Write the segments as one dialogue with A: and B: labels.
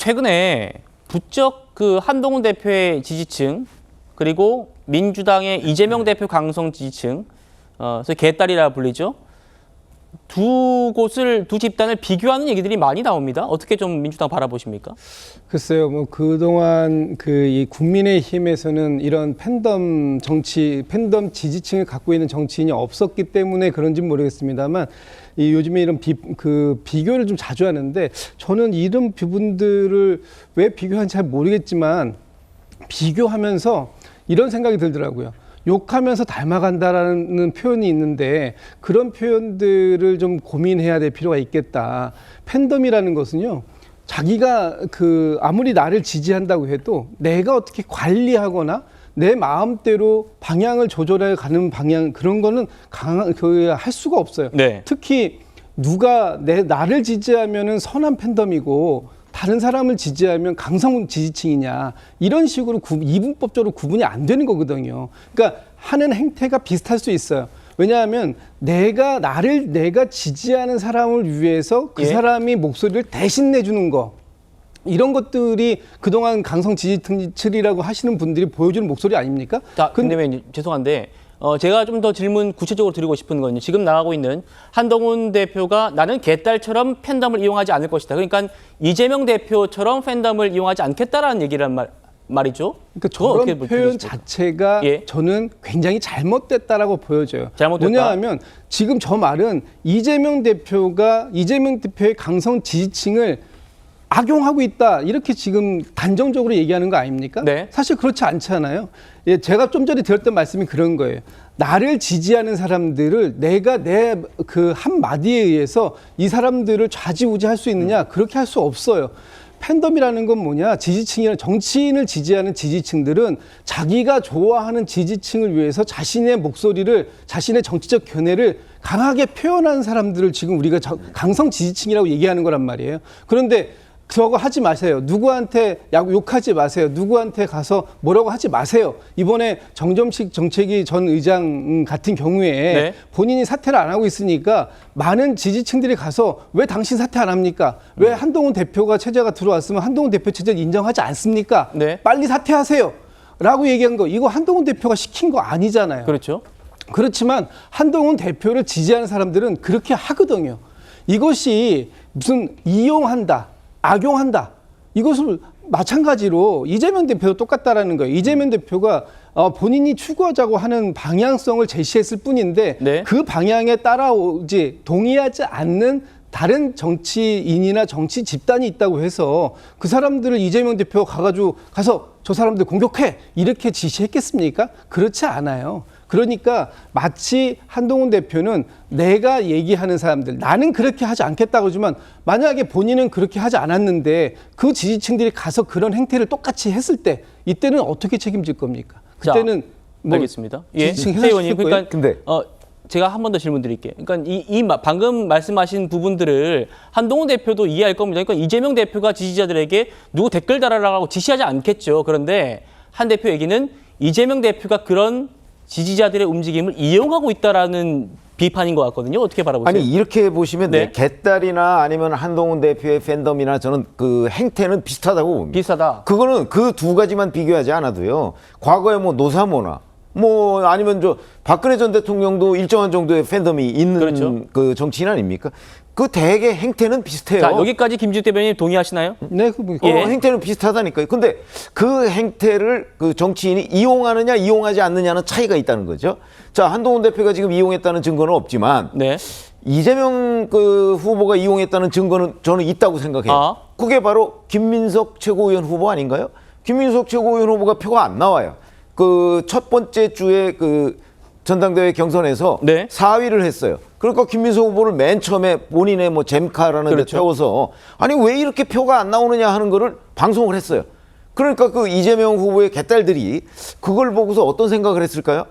A: 최근에 부쩍 그 한동훈 대표의 지지층 그리고 민주당의 이재명 대표 강성 지지층, 그래서 개딸이라 불리죠. 두 집단을 비교하는 얘기들이 많이 나옵니다. 어떻게 좀 민주당 바라보십니까?
B: 글쎄요, 뭐 그동안 이 국민의힘에서는 이런 팬덤 정치, 팬덤 지지층을 갖고 있는 정치인이 없었기 때문에 그런지 모르겠습니다만, 요즘에 이런 비교를 좀 자주 하는데, 저는 이런 부분들을 왜 비교하는지 잘 모르겠지만 비교하면서 이런 생각이 들더라고요. 욕하면서 닮아간다라는 표현이 있는데 그런 표현들을 좀 고민해야 될 필요가 있겠다. 팬덤이라는 것은요, 자기가 아무리 나를 지지한다고 해도 내가 어떻게 관리하거나 내 마음대로 방향을 조절해 가는 방향, 그런 거는 할 수가 없어요. 네. 특히 누가 나를 지지하면은 선한 팬덤이고 다른 사람을 지지하면 강성 지지층이냐, 이런 식으로 이분법적으로 구분이 안 되는 거거든요. 그러니까 하는 행태가 비슷할 수 있어요. 왜냐하면 내가 지지하는 사람을 위해서 그 사람이 목소리를 대신 내주는 거, 이런 것들이 그동안 강성 지지층이라고 하시는 분들이 보여주는 목소리 아닙니까?
A: 자, 근데 죄송한데 제가 좀 더 질문 구체적으로 드리고 싶은 건요. 지금 나가고 있는 한동훈 대표가 나는 개딸처럼 팬덤을 이용하지 않을 것이다. 그러니까 이재명 대표처럼 팬덤을 이용하지 않겠다라는 얘기란 말이죠.
B: 그러니까 저런 표현 자체가 저는 굉장히 잘못됐다라고 보여져요. 잘못됐다. 뭐냐하면 지금 저 말은 이재명 대표의 강성 지지층을 악용하고 있다, 이렇게 지금 단정적으로 얘기하는 거 아닙니까? 네. 사실 그렇지 않잖아요. 제가 좀 전에 드렸던 말씀이 그런 거예요. 나를 지지하는 사람들을 내가 내 한마디에 의해서 이 사람들을 좌지우지할 수 있느냐? 그렇게 할 수 없어요. 팬덤이라는 건 뭐냐? 정치인을 지지하는 지지층들은 자기가 좋아하는 지지층을 위해서 자신의 목소리를, 자신의 정치적 견해를 강하게 표현하는 사람들을 지금 우리가 강성 지지층이라고 얘기하는 거란 말이에요. 그런데 저거 하지 마세요. 누구한테 욕하지 마세요. 누구한테 가서 뭐라고 하지 마세요. 이번에 정점식 정책위 전 의장 같은 경우에 본인이 사퇴를 안 하고 있으니까 많은 지지층들이 가서 왜 당신 사퇴 안 합니까? 왜 한동훈 대표가 체제가 들어왔으면 한동훈 대표 체제를 인정하지 않습니까? 빨리 사퇴하세요. 라고 얘기한 거, 이거 한동훈 대표가 시킨 거 아니잖아요.
A: 그렇죠.
B: 그렇지만 한동훈 대표를 지지하는 사람들은 그렇게 하거든요. 이것이 무슨 이용한다, 악용한다, 이것을 마찬가지로 이재명 대표도 똑같다라는 거예요. 이재명 대표가 본인이 추구하자고 하는 방향성을 제시했을 뿐인데 그 방향에 동의하지 않는 다른 정치인이나 정치 집단이 있다고 해서 그 사람들을 이재명 대표가 가서 저 사람들 공격해, 이렇게 지시했겠습니까? 그렇지 않아요. 그러니까 마치 한동훈 대표는 내가 얘기하는 사람들, 나는 그렇게 하지 않겠다고 하지만 만약에 본인은 그렇게 하지 않았는데 그 지지층들이 가서 그런 행태를 똑같이 했을 때, 이때는 어떻게 책임질 겁니까? 그때는
A: 알겠습니다. 새 의원님, 그러니까 제가 한 번 더 질문 드릴게요. 그러니까 방금 말씀하신 부분들을 한동훈 대표도 이해할 겁니다. 그러니까 이재명 대표가 지지자들에게 누구 댓글 달아라고 지시하지 않겠죠. 그런데 한 대표 얘기는 이재명 대표가 그런 지지자들의 움직임을 이용하고 있다라는 비판인 것 같거든요. 어떻게 바라보세요?
C: 아니, 이렇게 보시면 개딸이나 아니면 한동훈 대표의 팬덤이나 저는 그 행태는 비슷하다고 봅니다.
A: 비슷하다.
C: 그거는 그 두 가지만 비교하지 않아도요. 과거에 노사모나 아니면 박근혜 전 대통령도 일정한 정도의 팬덤이 있는 그 정치인 아닙니까? 그 대개 행태는 비슷해요.
A: 자, 여기까지 김지욱 대변인 동의하시나요?
B: 네,
C: 행태는 비슷하다니까요. 근데 그 행태를 그 정치인이 이용하느냐 이용하지 않느냐는 차이가 있다는 거죠. 자, 한동훈 대표가 지금 이용했다는 증거는 없지만 이재명 후보가 이용했다는 증거는 저는 있다고 생각해요. 그게 바로 김민석 최고위원 후보 아닌가요? 김민석 최고위원 후보가 표가 안 나와요. 그 첫 번째 주에 그 전당대회 경선에서 4위를 했어요. 그러니까 김민석 후보를 맨 처음에 본인의 잼카라는 데 태워서 아니 왜 이렇게 표가 안 나오느냐 하는 거를 방송을 했어요. 그러니까 그 이재명 후보의 개딸들이 그걸 보고서 어떤 생각을 했을까요?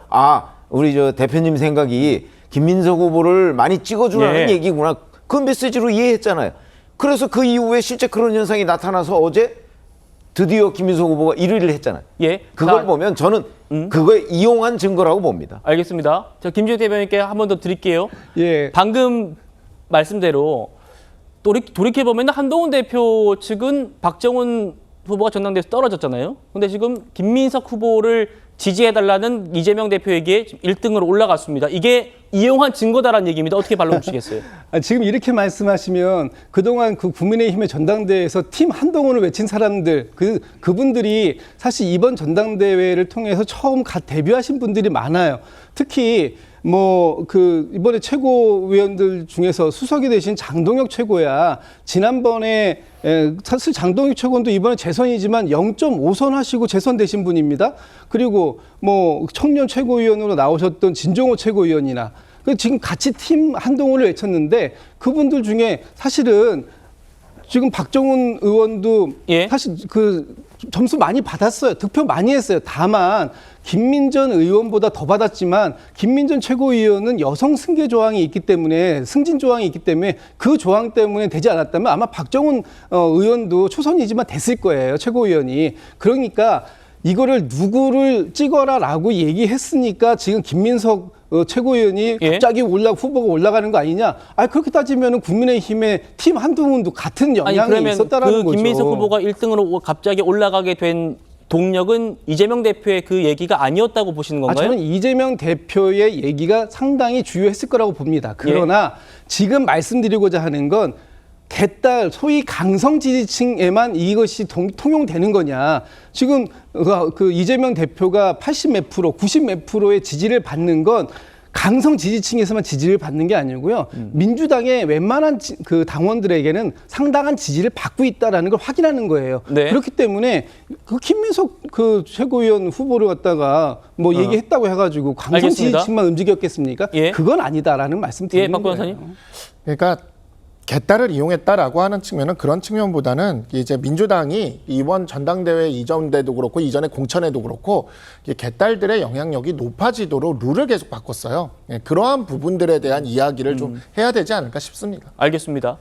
C: 우리 대표님 생각이 김민석 후보를 많이 찍어주라는 얘기구나. 그 메시지로 이해했잖아요. 그래서 그 이후에 실제 그런 현상이 나타나서 어제 드디어 김민석 후보가 1위를 했잖아요. 그걸 보면 저는 그거에 이용한 증거라고 봅니다.
A: 알겠습니다. 자, 김지욱 대변인께 한 번 더 드릴게요. 방금 말씀대로 돌이켜보면 한동훈 대표 측은 박정훈 후보가 전당대회에서 떨어졌잖아요. 근데 지금 김민석 후보를 지지해달라는 이재명 대표에게 1등으로 올라갔습니다. 이게 이용한 증거다라는 얘기입니다. 어떻게 반론 주시겠어요?
B: 지금 이렇게 말씀하시면 그동안 그 국민의힘의 전당대회에서 팀 한동훈을 외친 사람들, 그분들이 사실 이번 전당대회를 통해서 처음 데뷔하신 분들이 많아요. 특히 이번에 최고위원들 중에서 수석이 되신 장동혁 최고야. 지난번에 사실 장동혁 최고도 이번에 재선이지만 0.5선 하시고 재선되신 분입니다. 그리고 청년 최고위원으로 나오셨던 진종호 최고위원이나 지금 같이 팀 한동훈을 외쳤는데 그분들 중에 사실은 지금 박정훈 의원도 사실 점수 많이 받았어요. 득표 많이 했어요. 다만 김민전 의원보다 더 받았지만 김민전 최고위원은 여성 승계 조항이 있기 때문에 승진 조항이 있기 때문에 그 조항 때문에 되지 않았다면 아마 박정훈 의원도 초선이지만 됐을 거예요. 최고위원이. 그러니까 이거를 누구를 찍어라라고 얘기했으니까 지금 김민석 최고위원이 갑자기 후보가 올라가는 거 아니냐? 그렇게 따지면은 국민의힘의 팀 한동훈도 같은 영향이 있었다라는 거죠.
A: 김민석 후보가 1등으로 갑자기 올라가게 된 동력은 이재명 대표의 그 얘기가 아니었다고 보시는 건가요?
B: 저는 이재명 대표의 얘기가 상당히 주요했을 거라고 봅니다. 그러나 지금 말씀드리고자 하는 건 개딸, 소위 강성 지지층에만 이것이 통용되는 거냐. 지금 그 이재명 대표가 80 몇 프로, 90 몇 프로의 지지를 받는 건 강성 지지층에서만 지지를 받는 게 아니고요. 민주당의 웬만한 그 당원들에게는 상당한 지지를 받고 있다라는 걸 확인하는 거예요. 네. 그렇기 때문에 그 김민석 그 최고위원 후보를 갖다가 얘기했다고 해가지고 강성
A: 알겠습니다.
B: 지지층만 움직였겠습니까? 그건 아니다라는 말씀 드리는
A: 박
B: 거예요.
A: 변호사님.
D: 그러니까 개딸을 이용했다라고 하는 측면은 그런 측면보다는 이제 민주당이 이번 전당대회 이전 때도 그렇고 이전에 공천에도 그렇고 개딸들의 영향력이 높아지도록 룰을 계속 바꿨어요. 그러한 부분들에 대한 이야기를 좀 해야 되지 않을까 싶습니다.
A: 알겠습니다.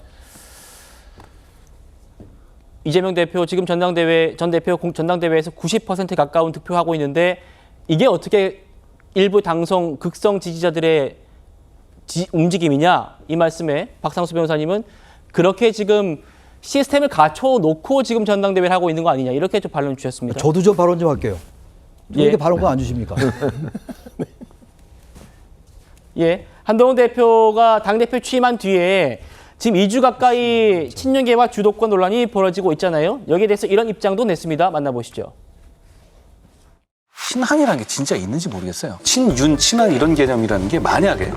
A: 이재명 대표 지금 전 대표 전당대회에서 90% 가까운 득표하고 있는데 이게 어떻게 일부 극성 지지자들의 움직임이냐 이 말씀에 박상수 변호사님은 그렇게 지금 시스템을 갖춰놓고 지금 전당대회를 하고 있는 거 아니냐 이렇게 좀 반론 주셨습니다.
E: 저도 좀 발언 좀 할게요. 왜 이렇게 발언권 안 주십니까?
A: 한동훈 대표가 당대표 취임한 뒤에 지금 2주 가까이 친윤계와 주도권 논란이 벌어지고 있잖아요. 여기에 대해서 이런 입장도 냈습니다. 만나보시죠.
F: 친한이라는 게 진짜 있는지 모르겠어요. 친윤, 친한 이런 개념이라는 게 만약에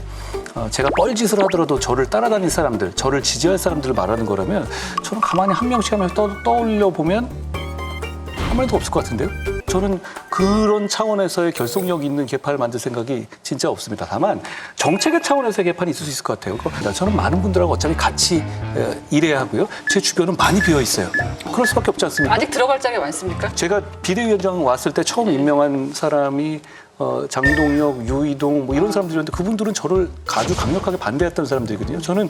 F: 제가 뻘짓을 하더라도 저를 따라다닐 사람들, 저를 지지할 사람들을 말하는 거라면 저는 가만히 한 명씩 한 명씩 떠올려 보면 아무 말도 없을 것 같은데요. 저는 그런 차원에서의 결속력 있는 개파를 만들 생각이 진짜 없습니다. 다만 정책의 차원에서의 개판이 있을 수 있을 것 같아요. 저는 많은 분들하고 어차피 같이 일해야 하고요. 제 주변은 많이 비어 있어요. 그럴 수밖에 없지 않습니까?
G: 아직 들어갈 짝이 많습니까?
F: 제가 비대위원장 왔을 때 처음 임명한 사람이 장동혁, 유이동 이런 사람들이었는데 그분들은 저를 아주 강력하게 반대했던 사람들이거든요. 저는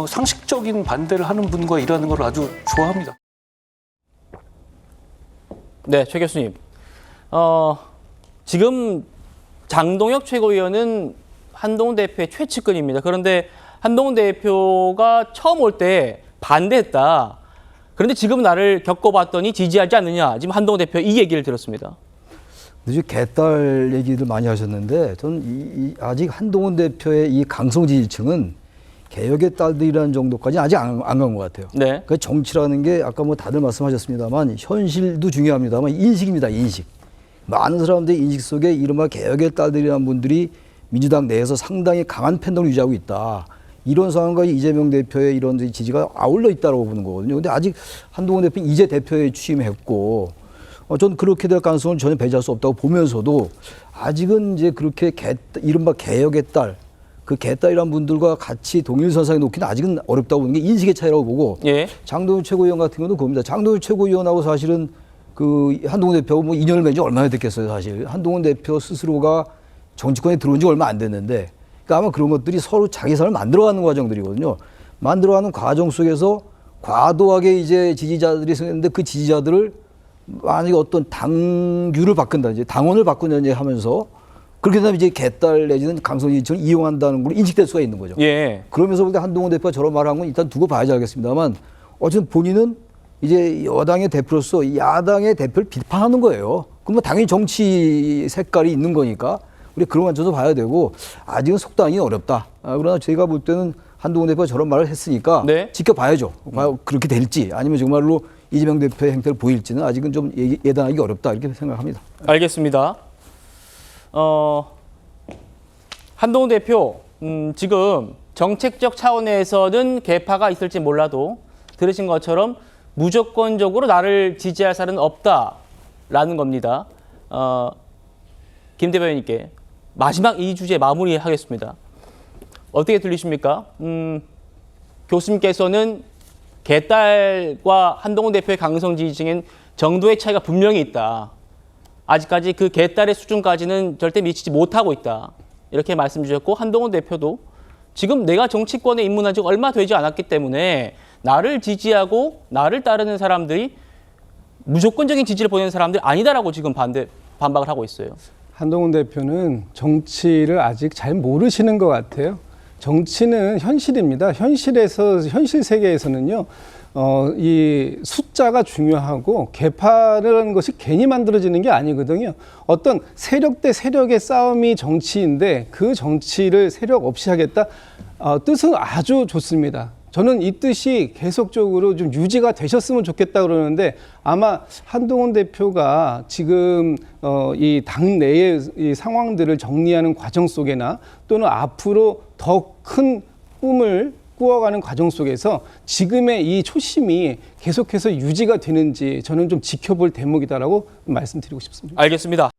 F: 상식적인 반대를 하는 분과 일하는 걸 아주 좋아합니다.
A: 네, 최 교수님. 지금 장동혁 최고위원은 한동훈 대표의 최측근입니다. 그런데 한동훈 대표가 처음 올 때 반대했다. 그런데 지금 나를 겪어봤더니 지지하지 않느냐. 지금 한동훈 대표 이 얘기를 들었습니다.
E: 이제 개딸 얘기들 많이 하셨는데 저는 아직 한동훈 대표의 이 강성 지지층은 개혁의 딸들이라는 정도까지 아직 안 간 것 같아요. 네. 그러니까 정치라는 게 아까 다들 말씀하셨습니다만 현실도 중요합니다만 인식입니다. 인식. 많은 사람들의 인식 속에 이른바 개혁의 딸들이라는 분들이 민주당 내에서 상당히 강한 팬덤을 유지하고 있다. 이런 상황과 이재명 대표의 이런 지지가 아울러 있다고 보는 거거든요. 근데 아직 한동훈 대표 이제 대표에 취임했고 저는 그렇게 될 가능성은 전혀 배제할 수 없다고 보면서도 아직은 이제 그렇게 이른바 개혁의 딸, 그 개딸이란 분들과 같이 동일선상에 놓기는 아직은 어렵다고 보는 게 인식의 차이라고 보고 장동윤 최고위원 같은 경우도 그겁니다. 장동윤 최고위원하고 사실은 그 한동훈 대표하고 인연을 맺은 지 얼마나 됐겠어요, 사실. 한동훈 대표 스스로가 정치권에 들어온 지 얼마 안 됐는데 그러니까 아마 그런 것들이 서로 자기 선을 만들어가는 과정들이거든요. 만들어가는 과정 속에서 과도하게 이제 지지자들이 생겼는데 그 지지자들을 만약에 어떤 당규를 바꾼다든지 당원을 바꾼다든지 하면서 그렇게 되면 이제 개딸 내지는 강성지지층을 이용한다는 걸로 인식될 수가 있는 거죠.
A: 예.
E: 그러면서 볼 때 한동훈 대표가 저런 말을 한 건 일단 두고 봐야지 알겠습니다만 어쨌든 본인은 이제 여당의 대표로서 야당의 대표를 비판하는 거예요. 그러면 당연히 정치 색깔이 있는 거니까 우리 그런 관점에서 봐야 되고 아직은 속단이 어렵다. 그러나 제가 볼 때는 한동훈 대표가 저런 말을 했으니까
A: 네.
E: 지켜봐야죠. 과연 그렇게 될지 아니면 정말로 이재명 대표의 행태를 보일지는 아직은 좀 예단하기 어렵다 이렇게 생각합니다.
A: 알겠습니다. 한동훈 대표 지금 정책적 차원에서는 개파가 있을지 몰라도 들으신 것처럼 무조건적으로 나를 지지할 사람은 없다라는 겁니다. 김 대변인님께 마지막 이 주제 마무리하겠습니다. 어떻게 들리십니까? 교수님께서는 개딸과 한동훈 대표의 강성 지지층엔 정도의 차이가 분명히 있다. 아직까지 그 개딸의 수준까지는 절대 미치지 못하고 있다. 이렇게 말씀 주셨고 한동훈 대표도 지금 내가 정치권에 입문한 지 얼마 되지 않았기 때문에 나를 지지하고 나를 따르는 사람들이 무조건적인 지지를 보내는 사람들이 아니다라고 지금 반박을 하고 있어요.
B: 한동훈 대표는 정치를 아직 잘 모르시는 것 같아요. 정치는 현실입니다. 현실 세계에서는요, 이 숫자가 중요하고 개파라는 것이 괜히 만들어지는 게 아니거든요. 어떤 세력 대 세력의 싸움이 정치인데 그 정치를 세력 없이 하겠다. 뜻은 아주 좋습니다. 저는 이 뜻이 계속적으로 좀 유지가 되셨으면 좋겠다 그러는데 아마 한동훈 대표가 지금 이 당내의 이 상황들을 정리하는 과정 속에나 또는 앞으로 더 큰 꿈을 꾸어가는 과정 속에서 지금의 이 초심이 계속해서 유지가 되는지 저는 좀 지켜볼 대목이다라고 말씀드리고 싶습니다.
A: 알겠습니다.